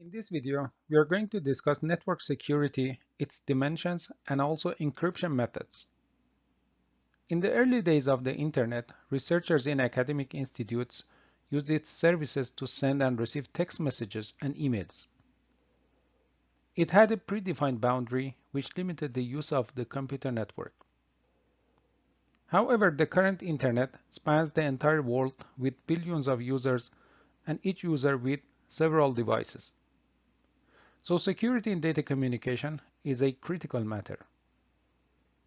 In this video, we are going to discuss network security, its dimensions, and also encryption methods. In the early days of the Internet, researchers in academic institutes used its services to send and receive text messages and emails. It had a predefined boundary which limited the use of the computer network. However, the current Internet spans the entire world with billions of users and each user with several devices. So security in data communication is a critical matter.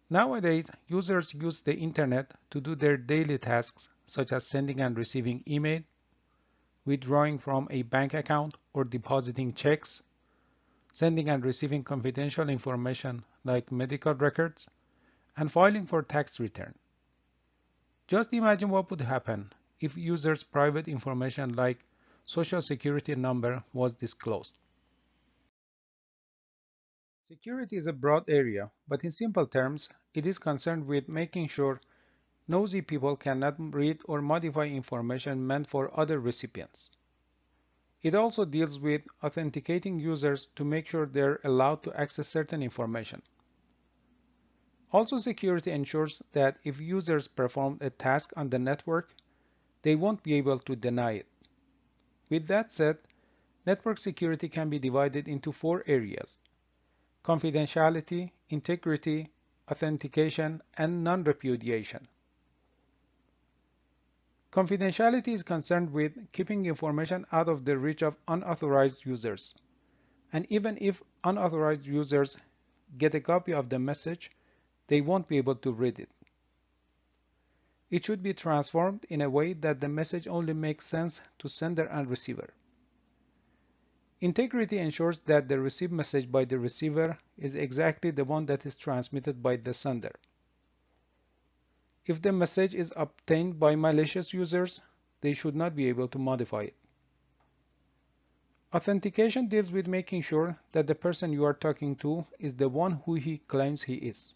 Nowadays, users use the internet to do their daily tasks such as sending and receiving email, withdrawing from a bank account or depositing checks, sending and receiving confidential information like medical records, and filing for tax return. Just imagine what would happen if users' private information like social security number was disclosed. Security is a broad area, but in simple terms, it is concerned with making sure nosy people cannot read or modify information meant for other recipients. It also deals with authenticating users to make sure they're allowed to access certain information. Also, security ensures that if users perform a task on the network, they won't be able to deny it. With that said, network security can be divided into 4 areas: confidentiality, integrity, authentication, and non-repudiation. Confidentiality is concerned with keeping information out of the reach of unauthorized users. And even if unauthorized users get a copy of the message, they won't be able to read it. It should be transformed in a way that the message only makes sense to sender and receiver. Integrity ensures that the received message by the receiver is exactly the one that is transmitted by the sender. If the message is obtained by malicious users, they should not be able to modify it. Authentication deals with making sure that the person you are talking to is the one who he claims he is.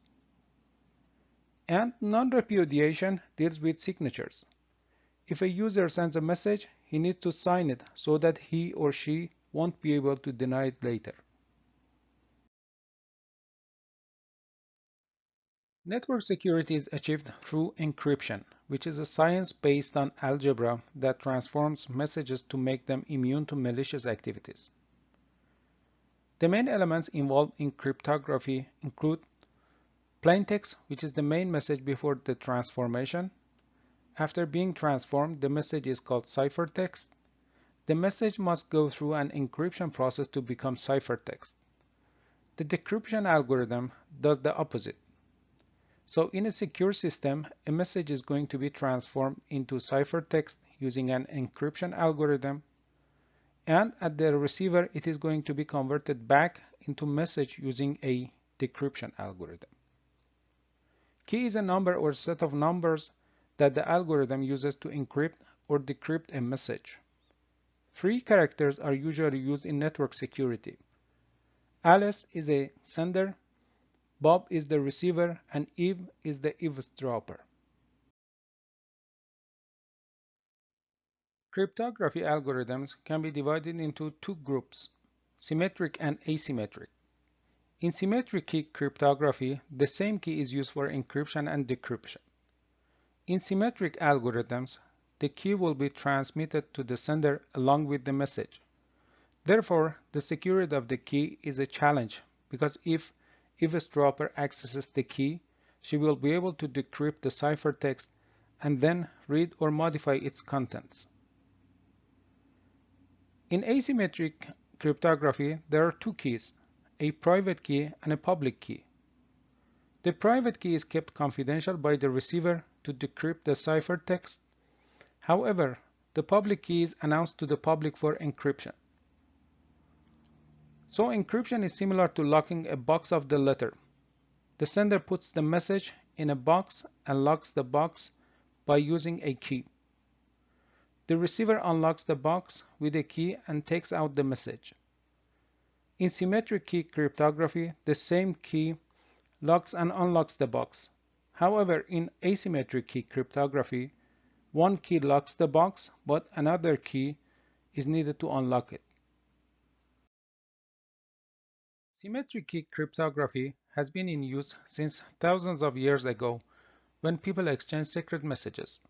And non-repudiation deals with signatures. If a user sends a message, he needs to sign it so that he or she won't be able to deny it later. Network security is achieved through encryption, which is a science based on algebra that transforms messages to make them immune to malicious activities. The main elements involved in cryptography include plaintext, which is the main message before the transformation. After being transformed, the message is called ciphertext. The message must go through an encryption process to become ciphertext. The decryption algorithm does the opposite. So in a secure system, a message is going to be transformed into ciphertext using an encryption algorithm, and at the receiver, it is going to be converted back into message using a decryption algorithm. Key is a number or set of numbers that the algorithm uses to encrypt or decrypt a message. 3 characters are usually used in network security. Alice is a sender, Bob is the receiver, and Eve is the eavesdropper. Cryptography algorithms can be divided into 2 groups, symmetric and asymmetric. In symmetric key cryptography, the same key is used for encryption and decryption. In symmetric algorithms, the key will be transmitted to the sender along with the message. Therefore, the security of the key is a challenge because if eavesdropper accesses the key, she will be able to decrypt the ciphertext and then read or modify its contents. In asymmetric cryptography, there are 2 keys, a private key and a public key. The private key is kept confidential by the receiver to decrypt the ciphertext. However, the public key is announced to the public for encryption. So encryption is similar to locking a box of the letter. The sender puts the message in a box and locks the box by using a key. The receiver unlocks the box with a key and takes out the message. In symmetric key cryptography, the same key locks and unlocks the box. However, in asymmetric key cryptography, one key locks the box, but another key is needed to unlock it. Symmetric key cryptography has been in use since thousands of years ago when people exchanged secret messages.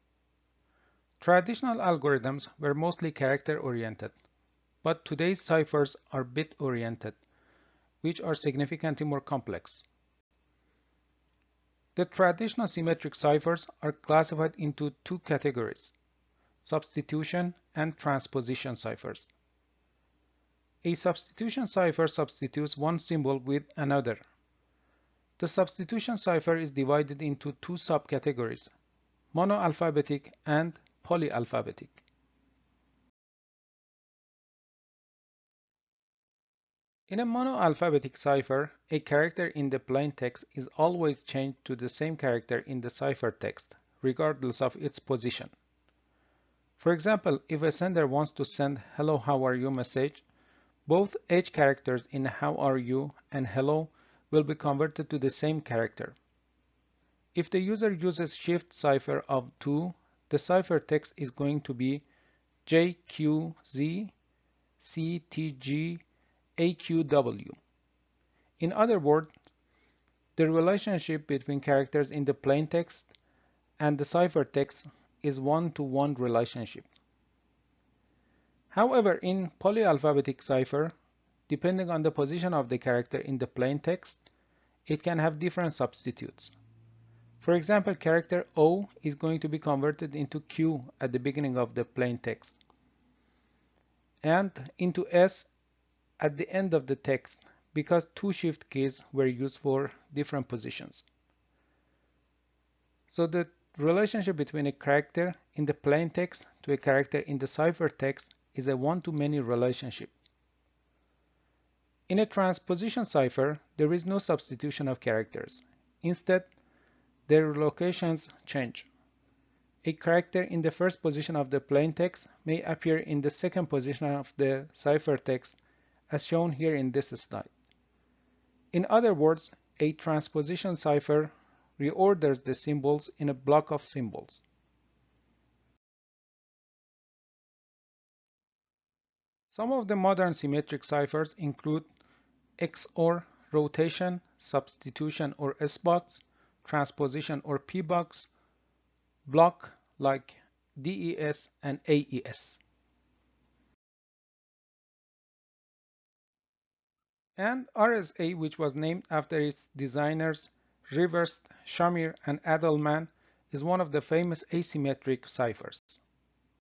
Traditional algorithms were mostly character-oriented, but today's ciphers are bit-oriented, which are significantly more complex. The traditional symmetric ciphers are classified into two categories: substitution and transposition ciphers. A substitution cipher substitutes one symbol with another. The substitution cipher is divided into two subcategories: monoalphabetic and polyalphabetic. In a monoalphabetic cipher, a character in the plain text is always changed to the same character in the ciphertext, regardless of its position. For example, if a sender wants to send "Hello, how are you" message, both H characters in "how are you" and "hello" will be converted to the same character. If the user uses shift cipher of 2, the ciphertext is going to be JQZ CTG AQW. In other words, the relationship between characters in the plain text and the ciphertext is one-to-one relationship. However, in polyalphabetic cipher, depending on the position of the character in the plain text, it can have different substitutes. For example, character O is going to be converted into Q at the beginning of the plain text, and into S at the end of the text, because two shift keys were used for different positions. So the relationship between a character in the plain text to a character in the ciphertext is a one-to-many relationship. In a transposition cipher, there is no substitution of characters. Instead, their locations change. A character in the first position of the plain text may appear in the second position of the ciphertext, as shown here in this slide. In other words, a transposition cipher reorders the symbols in a block of symbols. Some of the modern symmetric ciphers include XOR, rotation, substitution or S-box, transposition or P-box, block like DES and AES. And RSA, which was named after its designers Rivers, Shamir, and Adelman, is one of the famous asymmetric ciphers.